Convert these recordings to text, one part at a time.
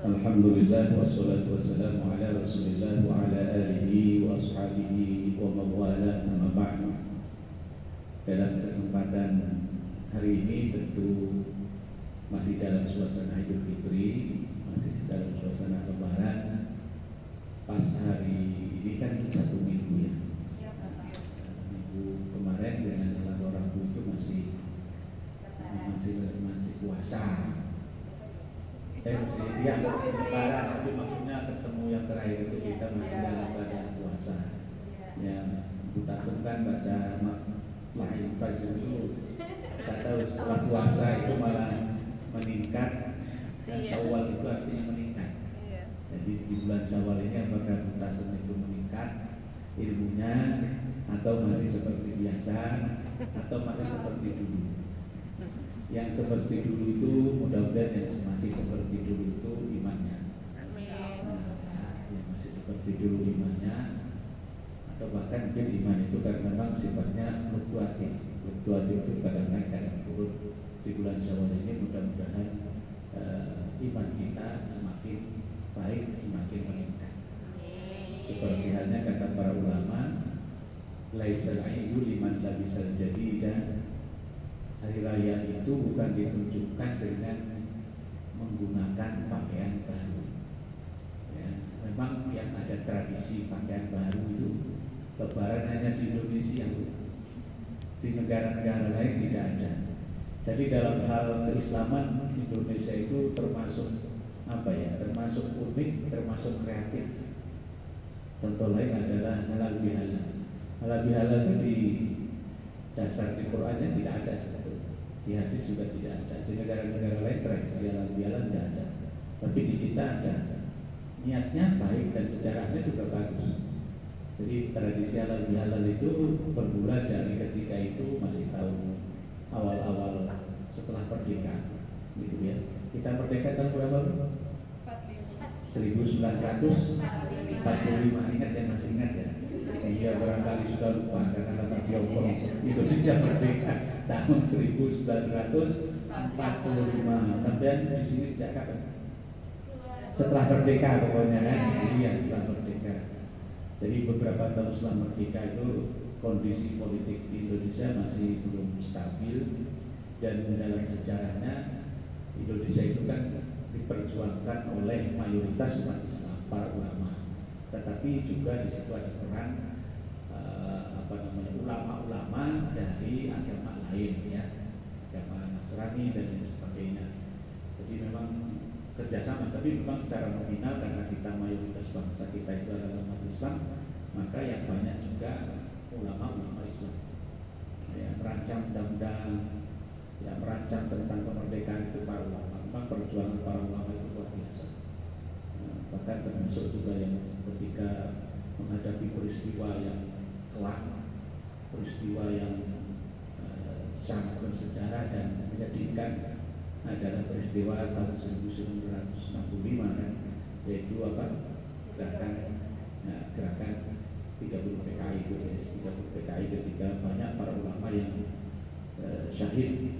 Alhamdulillah wassalatu wassalamu ala Rasulillah wa ala alihi wa ashabihi wa mawala amma ba'du. Dalam kesempatan hari ini tentu masih dalam suasana Idul Fitri, masih dalam suasana Lebaran. Pas hari ini kan satu minggu ya. Minggu kemarin dengan malam Rabu itu masih puasa. Masih yang Lebaran, tapi maksudnya ketemu yang terakhir itu kita masih dalam badan puasa. Ya, kita kan baca lahir fajr itu, kita tahu setelah puasa itu malah meningkat. Dan Syawal itu artinya meningkat. Jadi di bulan Syawal ini apakah mutasem itu meningkat ilmunya, atau masih seperti biasa, atau masih seperti dulu? Yang seperti dulu itu mudah-mudahan yang masih seperti dulu itu imannya. Yang masih seperti dulu imannya, atau bahkan mungkin iman itu karena memang sifatnya fluktuatif. Fluktuatif itu kadang naik kadang turun. Di bulan Syawal ini mudah-mudahan iman kita semakin baik, semakin meningkat. Seperti halnya kata para ulama, laisal aibu liman labisal jadidah. Hari raya itu bukan ditunjukkan dengan menggunakan pakaian baru. Ya, memang yang ada tradisi pakaian baru itu Lebaran hanya di Indonesia, di negara-negara lain tidak ada. Jadi dalam hal keislaman Indonesia itu termasuk termasuk unik, termasuk kreatif. Contoh lain adalah halal bihalal. Halal bihalal itu di dasar di Qurannya tidak ada sebetulnya, di hadis juga tidak ada. Di negara-negara lain tradisi halal bihalal tidak ada, tapi di kita ada. Niatnya baik dan sejarahnya juga bagus. Jadi tradisi halal bihalal itu bermula dari ketika itu masih tahun awal-awal setelah merdeka, gitu ya. Kita merdeka tahun berapa? 1945. Ingat ya, masih ingat ya? Iya, barangkali sudah lupa karena kata Tiongkok. Indonesia merdeka tahun 1945. Sampai di sini sejak kapan? Setelah merdeka pokoknya kan? Iya, setelah merdeka. Jadi beberapa tahun setelah merdeka itu kondisi politik di Indonesia masih belum stabil, dan dalam sejarahnya Indonesia itu kan diperjuangkan oleh mayoritas umat Islam, para ulama. Tetapi juga di situ ada peran ulama-ulama dari agama lain ya, agama Nasrani dan lain sebagainya. Jadi memang kerjasama, tapi memang secara nominal karena kita mayoritas bangsa kita itu adalah umat Islam, maka yang banyak juga ulama-ulama Islam ya, merancang undang-undang, ya, merancang tentang kemerdekaan itu para ulama. Memang perjuangan para ulama itu luar biasa. Bahkan termasuk juga yang ketika menghadapi peristiwa yang kelak, peristiwa yang sangat bersejarah dan menyedihkan, adalah peristiwa tahun 1965 kan, yaitu gerakan 30 PKI itu, 30 PKI ketika banyak para ulama yang syahid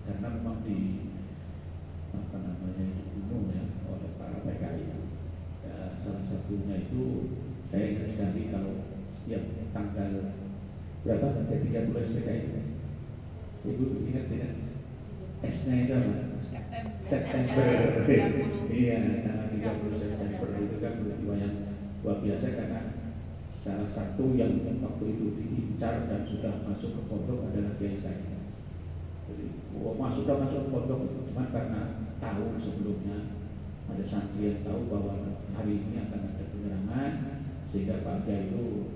karena memang dibunuh ya oleh para PKI. Ya, salah satunya itu saya ingat sekali kalau setiap tanggal berapa ada 30 SPKI itu. Ibu ingat tidak? S-nya itu apa? September. Iya, tanggal 30 September itu kan peristiwa yang luar biasa karena salah satu yang waktu itu diincar dan sudah masuk ke pondok adalah Kiai Said. Jadi, sudah masuk ke pondok itu cuma karena tahu sebelumnya ada santri yang tahu bahwa hari ini akan ada penyerangan, sehingga Pak Kiai itu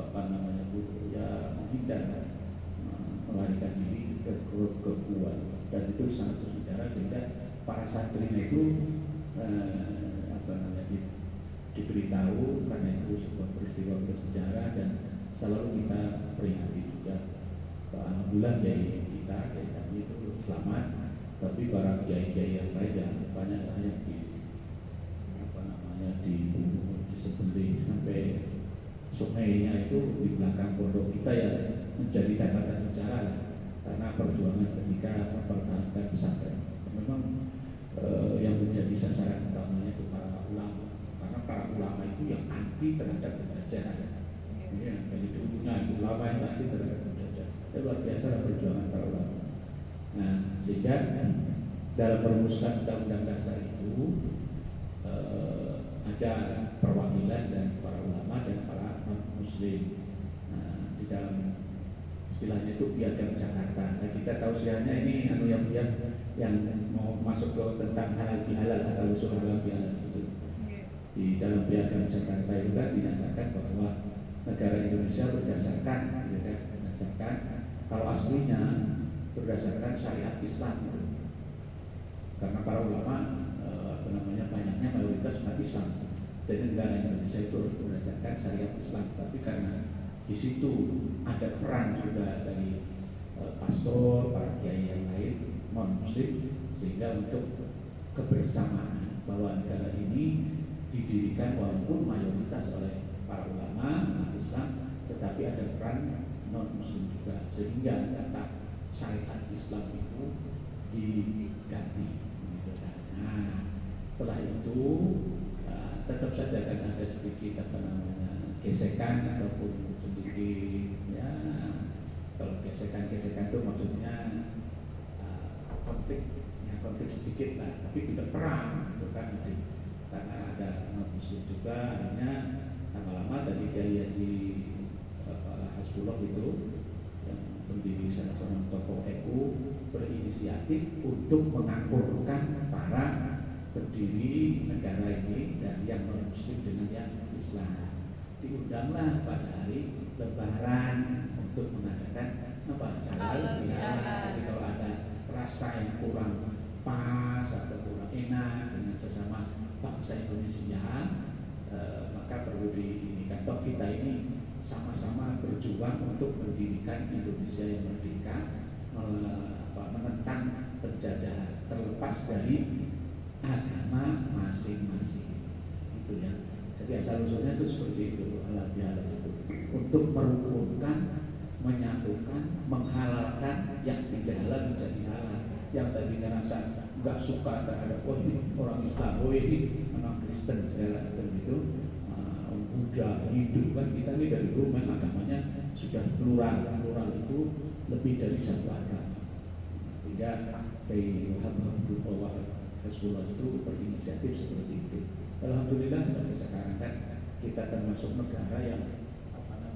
menghindar, melarikan diri ke gua, dan itu sangat bersejarah sehingga para santrinya itu diberitahu karena itu sebuah peristiwa bersejarah dan selalu kita peringati juga. Alhamdulillah kiai kita, kiai kami itu selamat, tapi para kiai-kiai yang lain ya banyak yang disembelih sampai sungainya itu di belakang pondok kita ya, menjadi catatan sejarah lah, karena perjuangan ketika mempertahankan pesantren. Memang luar biasa perjuangan para ulama. Nah, sehingga dalam merumuskan undang-undang dasar itu ada perwakilan dan para ulama dan para non-muslim. Nah, di dalam istilahnya itu Piagam Jakarta. Nah, kita tahu istilahnya ini yang mau masuk ke tentang halal bihalal, asal usul halal bihalal itu. Di dalam Piagam Jakarta itu kan dinyatakan bahwa negara Indonesia berdasarkan kalau aslinya berdasarkan syariat Islam itu. Karena para ulama banyaknya mayoritas umat Islam. Jadi negara Indonesia itu berdasarkan syariat Islam. Tapi karena di situ ada peran juga dari pastor, para kiai yang lain non muslim, sehingga untuk kebersamaan bahwa negara ini didirikan walaupun mayoritas oleh para ulama umat Islam, tetapi ada peran non muslim juga, sehingga kata syariat Islam itu diganti. Nah, setelah itu tetap saja kan ada sedikit gesekan ataupun sedikit ya, kalau gesekan itu maksudnya konflik sedikit lah, tapi tidak perang itu kan masih, karena ada non muslim juga. Akhirnya lama-lama dari Kiai Haji Hasbullah itu yang pendiri salah seorang tokoh NU berinisiatif untuk mengakurkan para pendiri negara ini dari yang non muslim dengan yang Islam. Diundanglah pada hari Lebaran untuk mengadakan halal bihalal. Jadi kalau ada rasa yang kurang pas atau kurang enak dengan sesama bangsa Indonesia, maka perlu diinikan. Toh kita ini sama-sama berjuang untuk mendirikan Indonesia yang merdeka, menentang penjajahan, terlepas dari agama masing-masing. Itu ya. Jadi asal usulnya itu seperti itu, halal bihalal itu untuk merukunkan, menyatukan, menghalalkan yang tidak halal menjadi halal. Yang tadinya rasa nggak suka terhadap ini orang Islam, ini orang Kristen segala itu, Buddha, Hindu, kan kita ini dari dulu agamanya sudah plural itu lebih dari satu agama. Sehingga dari Alhamdulillah Hezbollah itu berinisiatif seperti itu. Alhamdulillah sampai sekarang kan kita termasuk negara yang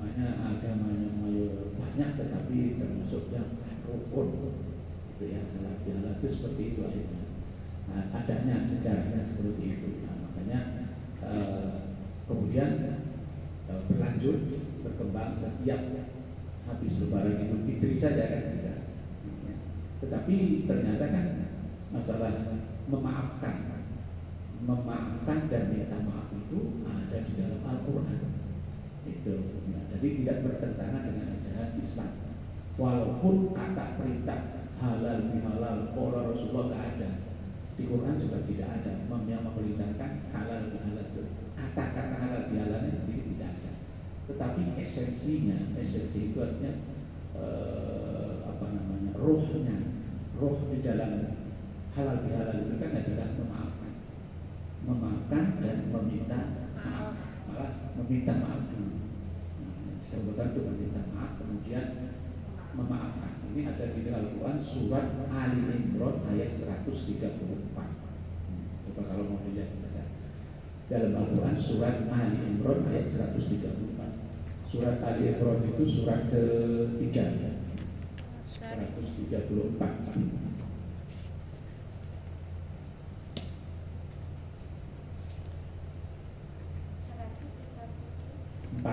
agamanya mayor banyak, tetapi termasuk yang rukun. Itu ya, halal itu seperti itu akhirnya. Nah, adanya sejarahnya seperti itu. Nah, makanya kemudian berlanjut berkembang setiap habis Lebaran Idul Fitri saja kan tidak. Tetapi ternyata kan masalah memaafkan dan minta maaf itu ada di dalam Al-Quran. Itu. Nah, jadi tidak bertentangan dengan ajaran Islam. Walaupun kata perintah halal bihalal qala Rasulullah tidak ada. Di Quran juga tidak ada yang memerintahkan halal bihalal itu. Kata-kata halal bihalalnya sendiri tidak ada. Tetapi esensi itu artinya roh di dalam halal bihalal itu kan adalah memaafkan dan meminta maaf, malah meminta maaf dulu. Sebutkan itu meminta maaf kemudian memaafkan. Ini ada di Al-Quran surat Ali Imran ayat 134. Coba kalau mau dilihat saja. Dalam Al-Quran surat Ali Imran ayat 134. Surat Ali Imran itu surat ke-3 134. 4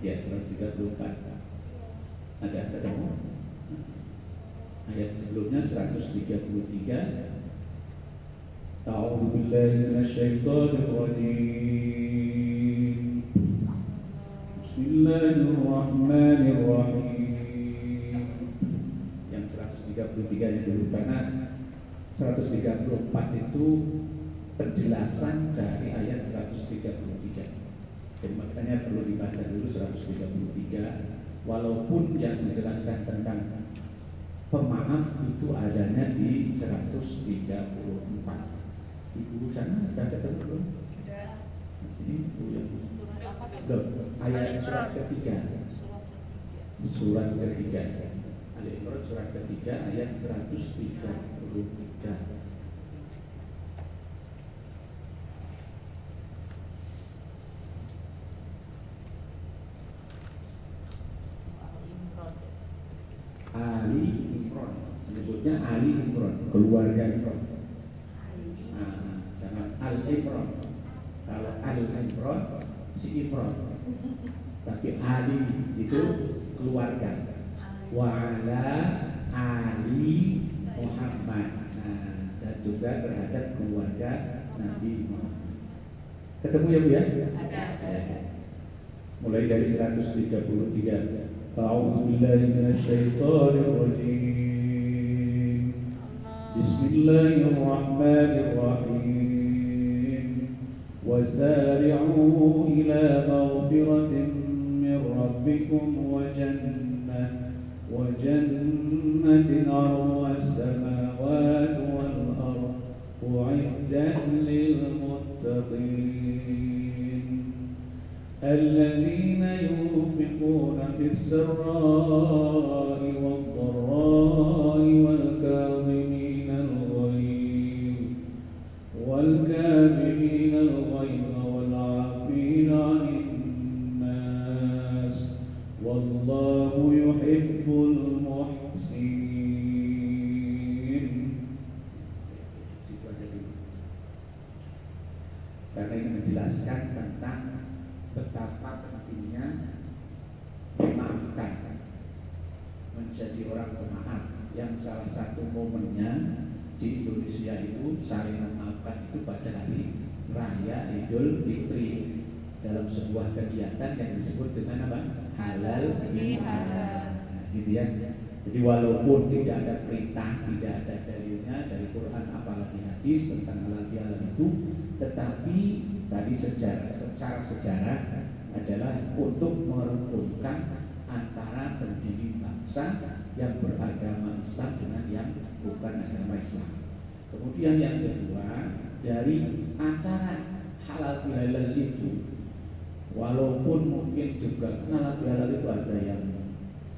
ya 134. Ada ketemu ayat sebelumnya 133. A'udzu billahi minasyaitonir rajim. Bismillahirrahmanirrahim. Yang 133 nya dulu, karena 134 itu penjelasan dari ayat 133. Jadi makanya perlu dibaca dulu 133. Walaupun yang menjelaskan tentang pemaaf itu adanya di 134. Ibu sana sudah ketemu belum? Sudah. Ini ibu yang ayat surat ketiga. Surat ketiga 3 ayat 133. Ali Imron, menyebutnya Ali Imron, keluarga Imron. Jangan Al Imron. Kalau Al Imron si Imron, tapi Ali itu keluarga. Wa ala Ali Muhammad. Dan juga terhadap keluarga Nabi Muhammad. Ketemu ya Bu ya? Ada. Mulai dari 133. A'udzu billahi minasy syaithanir rajim. Bismillahirrahmanirrahim. Wasari'u ila maghfiratin min rabbikum wa jannatin 'arduha as-samawati wal ardh u'iddat lil muttaqin. الذين ينفقون في السراء والضراء والكاظمين الغيظ والعافين عن الناس والله يحب المحسنين. Karena ini menjelaskan tentang betapa pentingnya memaafkan, menjadi orang pemaaf, yang salah satu momennya di Indonesia itu saling memaafkan itu pada hari raya Idul Fitri dalam sebuah kegiatan yang disebut dengan apa? Halal bihalal. Gitu ya. Jadi walaupun tidak ada perintah, tidak ada dalilnya dari Quran apalagi hadis tentang halal bihalal itu, tetapi tadi secara sejarah adalah untuk merukunkan antara pendiri bangsa yang beragama Islam dengan yang bukan agama Islam. Kemudian yang kedua, dari acara halal bihalal itu, walaupun mungkin juga halal bihalal itu ada yang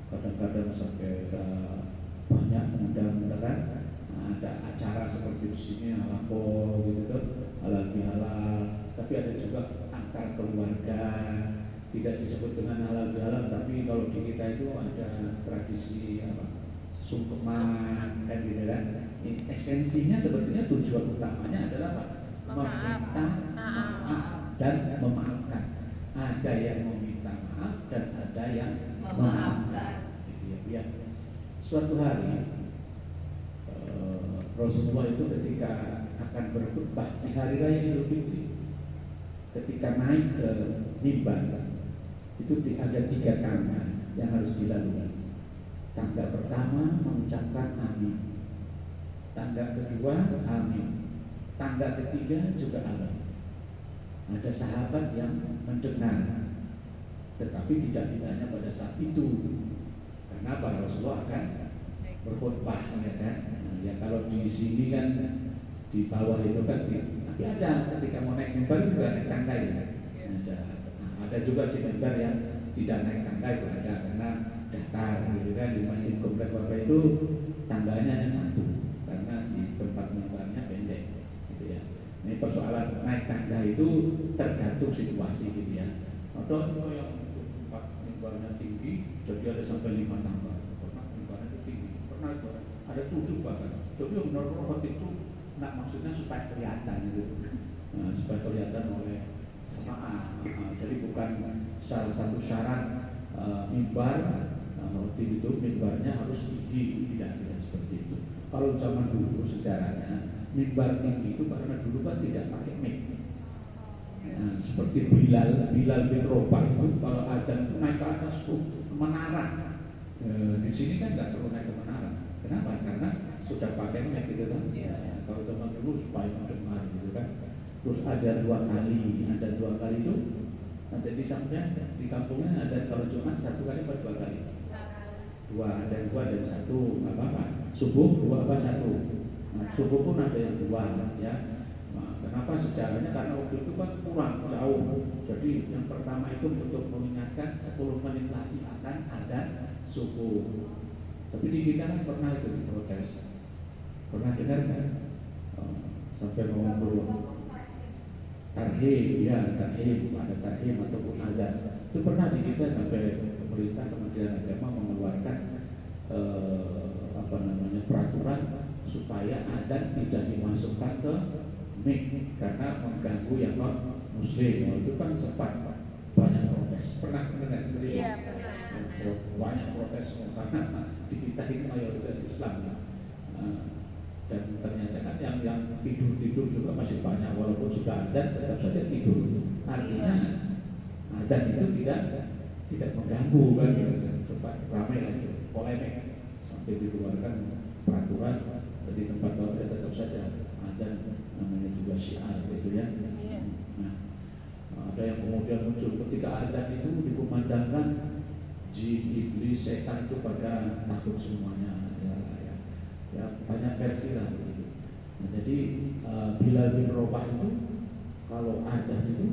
kadang-kadang sampai banyak mengundang-undang, ada acara seperti di sini halal gitu tuh, halal bihalal. Tapi ada juga antar keluarga, tidak disebut dengan halal bihalal, tapi kalau di kita itu ada tradisi apa? Sungkeman, kan gitu kan. Esensinya sebetulnya tujuan utamanya adalah apa? Meminta maaf dan memaafkan. Ada yang meminta maaf dan ada yang memaafkan. Gitu ya. Suatu hari Rasulullah itu ketika akan berkhutbah di hari raya Idul Fitri, ketika naik ke mimbar itu ada 3 tangga yang harus dilalui. Tangga pertama mengucapkan amin, tangga kedua amin, tangga ketiga juga amin. Ada sahabat yang mendengar, tetapi tidak hanya pada saat itu, karena para Rasulullah akan berkhutbah, ya kan? Ya kalau di sini kan di bawah itu kan, tapi ada ketika mau naik mimbar juga naik tangga ya. Ada juga sih mimbar yang tidak naik tangga itu ada, karena datar gitu kan. Di masjid komplek Bapak itu tangganya hanya 1 karena di tempat mimbarnya pendek gitu ya. Ini persoalan naik tangga itu tergantung situasi gitu ya. Ada yang tempat mimbarnya tinggi jadi ada sampai 5 tangga, pernah mimbarnya itu tinggi, pernah itu ada 7 bahkan. Jadi benar-benar waktu itu maksudnya supaya kelihatan gitu, supaya kelihatan oleh jamaah. Jadi bukan salah satu syarat mimbar waktu itu mimbarnya harus tinggi, tidak seperti itu. Kalau zaman dulu sejarahnya mimbar tinggi itu karena dulu kan tidak pakai mic. Seperti Bilal bin Rabah itu kalau adzan itu naik ke atas tuh menara. Di sini kan nggak perlu naik ke menara. Kenapa? Karena sudah pakai mic gitu kan. Kalau teman dulu supaya mendengar gitu kan. Terus ada 2 kali itu ada di samping di kampungnya ada kalau Jumat 1 kali atau 2 kali? 2, ada 2 dan 1 nggak apa-apa. Subuh 2 apa 1? Subuh pun ada yang 2 ya. Kenapa sejarahnya? Karena waktu itu kan kurang jauh. Jadi yang pertama itu untuk mengingatkan 10 menit lagi akan ada subuh. Tapi di kita kan pernah itu diprotes. Pernah dengar kan? Sampai mau beruang tarhim, ya tarhim, ada tarhim ataupun azan. Itu pernah di kita sampai pemerintah Kementerian Agama mengeluarkan peraturan supaya azan tidak dimasukkan ke mic karena mengganggu yang non muslim. Itu kan sempat banyak protes. Pernah dengar seperti itu? Iya, pernah. Banyak protes karena di kita ini mayoritas Islam. Dan ternyata kan yang tidur juga masih banyak, walaupun sudah azan tetap saja tidur. Artinya azan itu tidak mengganggu kan, sempat ramai lagi polemik sampai dikeluarkan peraturan di tempat ibadah tetap saja azan, namanya juga syiar gitu ya. Nah, ada yang kemudian muncul ketika azan itu dikumandangkan, jin, iblis, setan itu pada takut semuanya. Ya banyak versi lah begitu. Nah, jadi Bilal bin Rabah itu kalau azan itu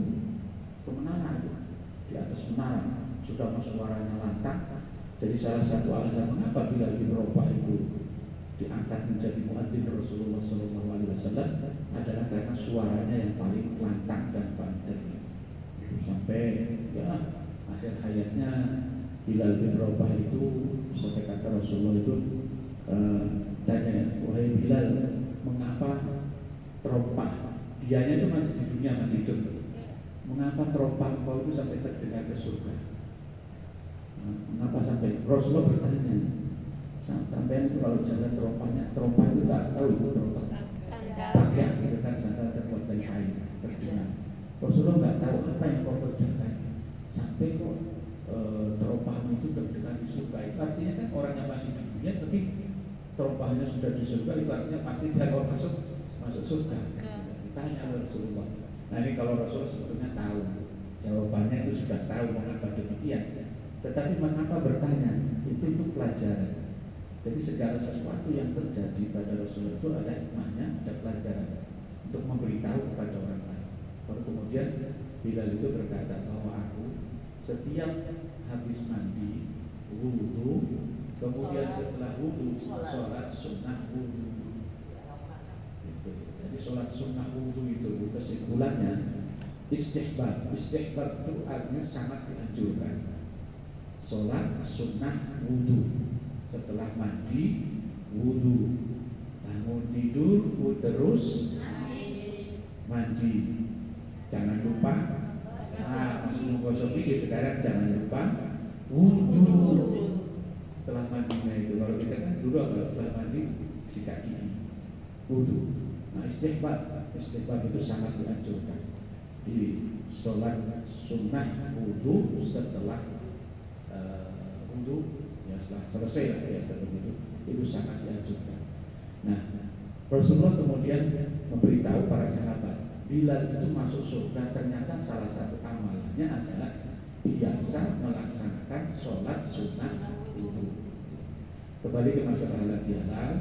ke menara itu, di atas menara sudah suaranya lantang. Jadi salah satu alasan mengapa Bilal bin Rabah itu diangkat menjadi muadzin Rasulullah SAW adalah karena suaranya yang paling lantang dan paling jernih. Sampai ya akhir hayatnya Bilal bin Rabah itu sampai kata Rasulullah itu tanya, wahai Bilal, mengapa terompah dianya itu masih di dunia, masih hidup, mengapa terompah engkau itu sampai terdengar ke surga? Mengapa sampai? Rasulullah bertanya, sampai itu kalau jalan terompah itu tak tahu itu terompah pakaian gitu kan, sandal terbuat dari kain terdengar. Rasulullah nggak tahu apa yang kau kerjakan sampai kok terompahmu itu terdengar di surga. Itu artinya kan orang yang masih di dunia tapi terompahnya sudah di surga, itu artinya pasti dia kalau masuk surga. Ditanya Rasulullah. Nah ini kalau Rasul sebetulnya tahu jawabannya, itu sudah tahu mengapa demikian. Tetapi mengapa bertanya? Itu untuk pelajaran. Jadi segala sesuatu yang terjadi pada Rasulullah itu ada hikmahnya, ada pelajaran untuk memberitahu kepada orang lain. Baru kemudian Bilal itu berkata bahwa aku setiap habis mandi wudu, kemudian setelah wudu sholat sunnah wudu. Gitu. Jadi sholat sunnah wudu itu kesimpulannya istihbab. Istihbab itu artinya sangat dianjurkan. Sholat sunnah wudu, setelah mandi wudu, bangun tidur terus mandi. Jangan lupa masuk menggosok gigi, sekarang jangan lupa wudu. Setelah mandinya itu, kalau kita kan dulu kalau setelah mandi sikat gigi, wudu. Nah istihbab itu sangat dianjurkan di sholat sunnah wudu setelah wudu, ya setelah selesai lah ya seperti itu sangat dianjurkan. Nah Rasulullah kemudian memberitahu para sahabat, Bilal itu masuk surga ternyata salah satu amalannya adalah biasa melaksanakan sholat sunnah wudu. Kembali ke masalah Bilal,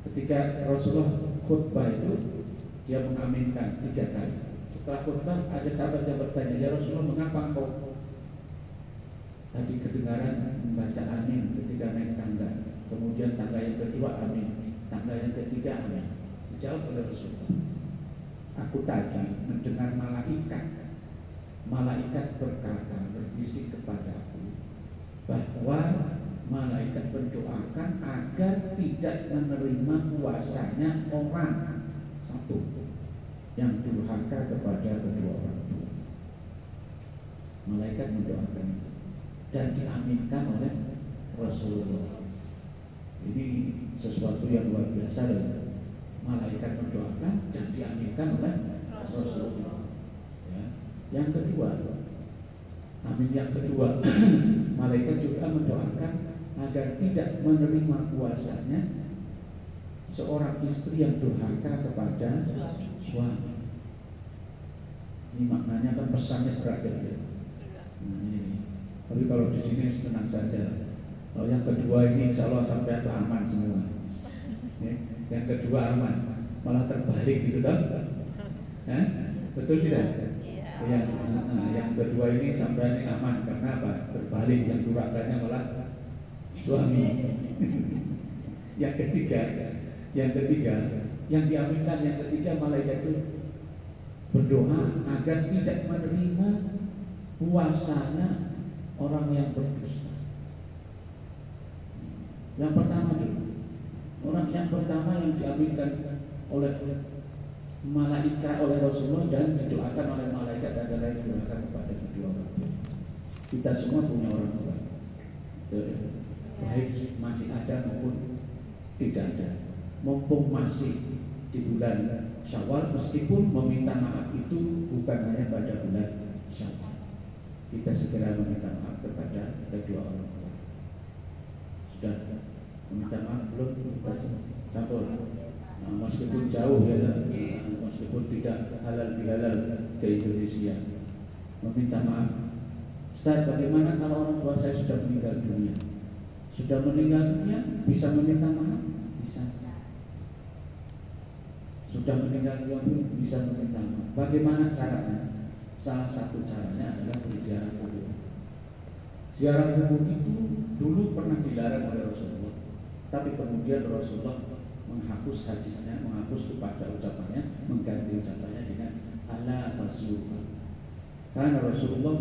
ketika Rasulullah khutbah itu dia mengaminkan 3 kali. Setelah khutbah ada sahabat yang bertanya, ya Rasulullah, mengapa engkau tadi kedengaran membaca amin ketika naik tangga, kemudian tangga yang kedua amin, tangga yang ketiga amin? Dijawab oleh Rasulullah, aku tadi mendengar malaikat berkata, berbisik kepadaku bahwa malaikat mendoakan agar tidak menerima puasanya orang satu yang durhaka kepada kedua orang tua. Malaikat mendoakan itu dan diaminkan oleh Rasulullah. Ini sesuatu yang luar biasa loh. Malaikat mendoakan dan diaminkan oleh Rasulullah. Ya. Yang kedua, amin yang kedua, malaikat juga mendoakan agar tidak menerima puasanya seorang istri yang durhaka kepada suami. Ini maknanya kan pesannya berat ya. Nah, ini. Tapi kalau di sini tenang saja. Kalau yang kedua ini insya Allah sampai itu aman semua. Yang kedua aman, malah terbalik gitu kan? Betul tidak? Yang kedua ini sampai ini aman karena apa? Terbalik, yang durhakanya malah suami. Yang ketiga, yang diaminkan yang ketiga, malaikat itu berdoa agar tidak menerima puasanya orang yang berdusta. Yang pertama dulu, orang yang pertama yang diaminkan oleh malaikat, oleh Rasulullah, dan didoakan oleh malaikat adalah didoakan kepada kedua orang tua. Kita semua punya orang tua, baik masih ada maupun tidak ada. Mumpung masih di bulan Syawal, meskipun meminta maaf itu bukan hanya pada bulan Syawal, kita segera meminta maaf kepada kedua orang tua. Sudah meminta maaf belum? Campur. Nah, meskipun jauh ya, meskipun tidak halal bihalal ke Indonesia, meminta maaf. Ustaz, bagaimana kalau orang tua saya sudah meninggal dunia? Sudah meninggal dunia, bisa meminta maaf? Bisa. Sudah meninggal dunia pun bisa meminta maaf. Bagaimana caranya? Salah satu caranya adalah berziarah kubur. Ziarah kubur itu dulu pernah dilarang oleh Rasulullah, tapi kemudian Rasulullah menghapus hadisnya, menghapus baca ucapannya, mengganti ucapannya dengan ala fasuha. Karena Rasulullah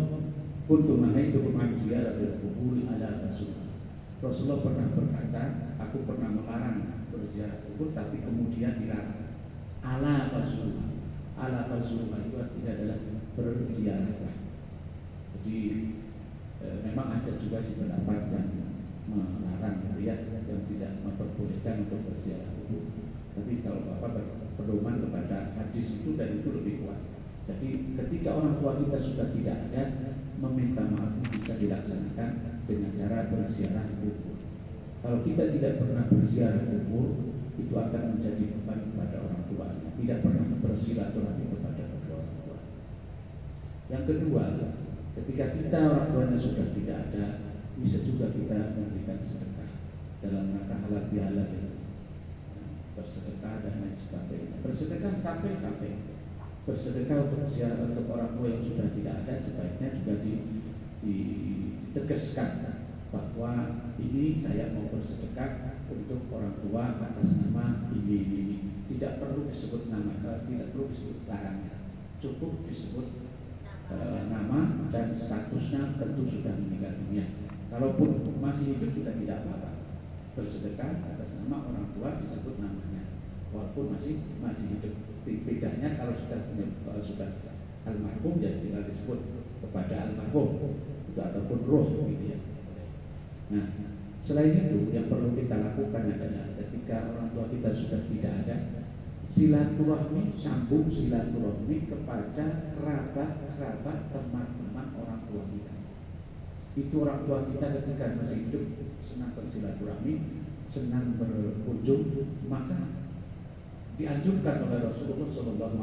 kuntu nahaitu an ziyaratil kubur ala fasuha. Rasulullah pernah berkata, aku pernah melarang berziarah kubur, tapi kemudian dilarang ala fasuha. Ala fasuha itu artinya adalah berziarah. Jadi memang ada juga si pendapat yang melarang, yang tidak memperbolehkan untuk berziarah kubur. Tapi kalau Bapak berpedoman kepada hadis itu, dan itu lebih kuat. Jadi ketika orang tua kita sudah tidak ada, meminta maaf bisa dilaksanakan dengan cara berziarah kubur. Kalau kita tidak pernah berziarah kubur, itu akan menjadi beban kepada orang tua, tidak pernah bersilaturahmi kepada kedua orang tua. Yang kedua, ketika kita orang tuanya sudah tidak ada, bisa juga kita memberikan sedekah dalam rangka halal bihalal itu, bersedekah dan lain sebagainya. Bersedekah sampai bersedekah untuk ziarah untuk orang tua yang sudah tidak ada, sebaiknya juga ditegaskan bahwa ini saya mau bersedekah untuk orang tua atas nama ini. Tidak perlu disebut nama, tidak perlu disebut barangnya, cukup disebut nama dan statusnya, tentu sudah meninggal dunia. Kalaupun masih hidup juga tidak apa-apa, bersedekah atas nama orang tua disebut namanya, walaupun masih hidup. Bedanya kalau sudah almarhum, ya tinggal disebut kepada almarhum itu, ataupun roh gitu ya. Nah, selain itu yang perlu kita lakukan adalah ketika orang tua kita sudah tidak ada, silaturahmi, sambung silaturahmi kepada kerabat, teman-teman orang tua kita. Itu orang tua kita ketika masih hidup senang bersilaturahmi, senang berkunjung, maka dianjurkan oleh Rasulullah SAW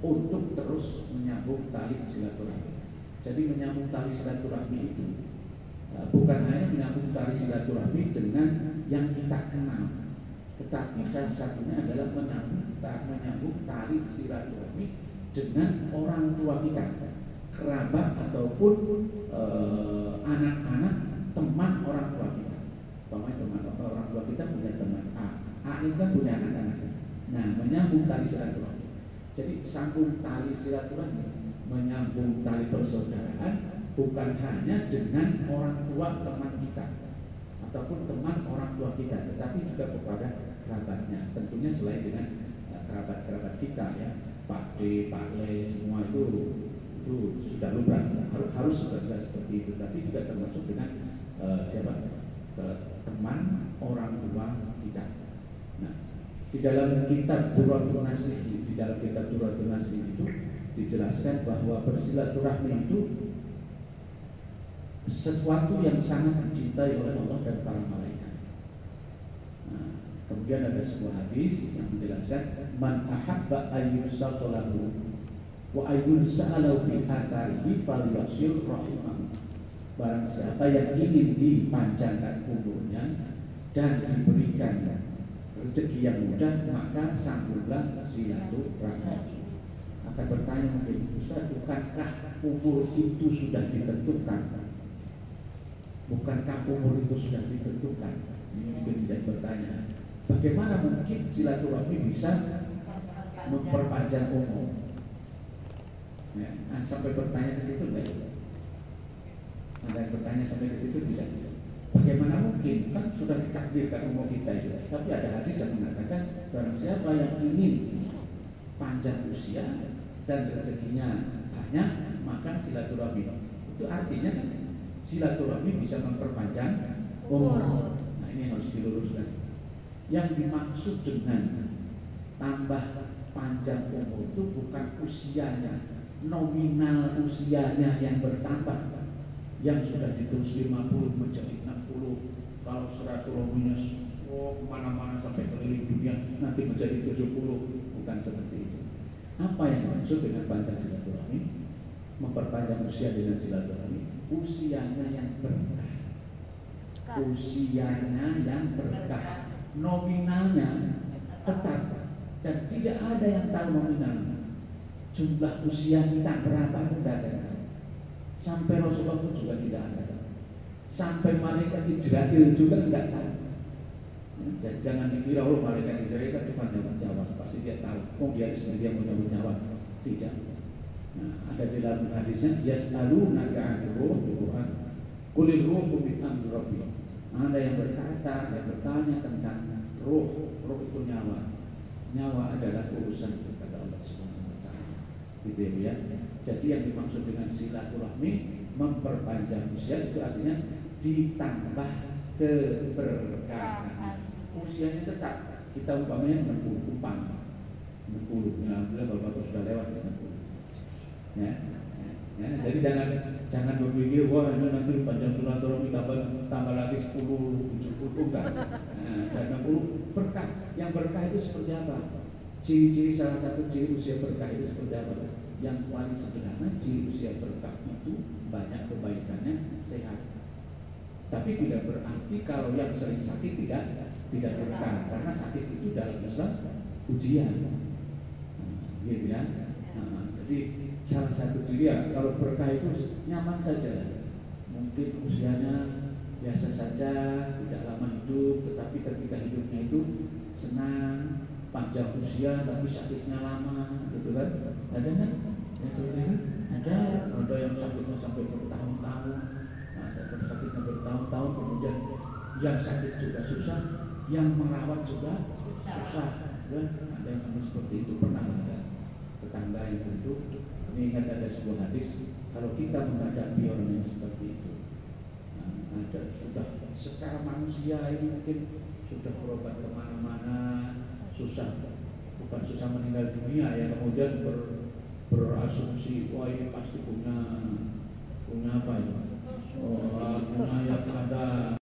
untuk terus menyambung tali silaturahmi. Jadi menyambung tali silaturahmi itu bukan hanya menyambung tali silaturahmi dengan yang kita kenal, tetapi salah satunya adalah menyambung tali silaturahmi dengan orang tua kita, kerabat ataupun anak-anak teman orang tua kita. Teman orang tua kita punya teman A ini kan punya anak-anak. Nah, menyambung tali silaturahmi. Jadi sambung tali silaturahmi, menyambung tali persaudaraan bukan hanya dengan orang tua teman kita ataupun teman orang tua kita, tetapi juga kepada kerabatnya. Tentunya selain dengan kerabat-kerabat kita ya, Pak D, Pak Le, semua itu sudah lumrah, harus sudah seperti itu. Tapi juga termasuk dengan teman orang tua kita. Nah, di dalam kitab Durratun Nasih, itu dijelaskan bahwa bersilaturahmi itu sesuatu yang sangat dicintai oleh Allah dan para malaikat. Nah, kemudian ada sebuah hadis yang menjelaskan man ahabba ayyusatalahu wa ayyunsa'alahu bi atharihi falyasir rahimahu. Barang siapa yang ingin dipanjangkan umurnya dan diberikan rezeki yang mudah, maka sambunglah silaturahmi. Akan bertanya mungkin, Ustaz, bukankah umur itu sudah ditentukan? Bukankah umur itu sudah ditentukan? Ini juga tidak bertanya. Bagaimana mungkin silaturahmi bisa memperpanjang umur? Ya, sampai bertanya ke situ enggak? Ada yang bertanya sampai ke situ tidak? Bagaimana mungkin? Kan sudah ditakdirkan umur kita itu. Tapi ada hadis yang mengatakan barang siapa yang ingin panjang usia dan rezekinya banyak, maka silaturahmi. Itu artinya kan silaturahmi bisa memperpanjang umur. Nah, ini harus diluruskan. Yang dimaksud dengan tambah panjang umur itu bukan usianya, nominal usianya yang bertambah. Yang sudah ditulis 50 menjadi 60. Kalau silaturahminya kemana-mana sampai keliling dunia nanti menjadi 70. Bukan seperti itu. Apa yang dimaksud dengan panjang silaturahmi? Memperpanjang usia dengan silaturahmi, usianya yang berkah, usianya yang berkah, nominalnya tetap dan tidak ada yang tahu nominalnya. Jumlah usia kita berapa pun tidak ada. Sampai Rasulullah pun juga tidak ada. Sampai malaikat Israel juga tidak tahu. Jadi jangan dikira malaikat Israel kan cuma jawab, pasti dia tahu. Oh dia sendiri yang menjawab. Tidak. Nah, ada di dalam hadisnya yas'alunaka 'anil ruh di Quran. Qulil ruhu min amri rabbi. Ada yang berkata, yang bertanya tentang ruh itu nyawa. Nyawa adalah urusan kepada Allah Subhanahu wa taala. Gitu ya. Jadi yang dimaksud dengan silaturahmi memperpanjang usia itu artinya ditambah keberkahan. Usianya tetap kita umpamanya 60 ya, alhamdulillah bapak sudah lewat 60. Ya, jadi jangan berpikir wah ini nanti panjang silaturahmi tambah lagi 10, 70 enggak. Dan 60 berkah. Yang berkah itu seperti apa? Ciri-ciri salah satu ciri usia berkah itu seperti apa? Yang paling sederhana ciri usia berkah itu banyak kebaikannya, sehat. Tapi tidak berarti kalau yang sering sakit tidak berkah, karena sakit itu dalam Islam ujian. Gitu ya. Jadi salah satu ciri ya kalau berkah itu nyaman saja. Mungkin usianya biasa saja, tidak lama hidup, tetapi ketika hidupnya itu senang, panjang usia tapi sakitnya lama, gitu kan? Ada kan? Yang seperti itu? Ada yang sakitnya sampai bertahun-tahun, ada yang sakitnya bertahun-tahun, kemudian yang sakit juga susah, yang merawat juga susah. Ya? Ada yang sampai seperti itu, pernah ada tetangga yang itu. Ini ingat ada sebuah hadis, kalau kita menghadapi orang yang seperti itu, ada sudah secara manusia ini mungkin sudah berobat kemana-mana, susah, bukan susah meninggal dunia ya, kemudian berasumsi wah ini pasti punya apa ya, punya yang ada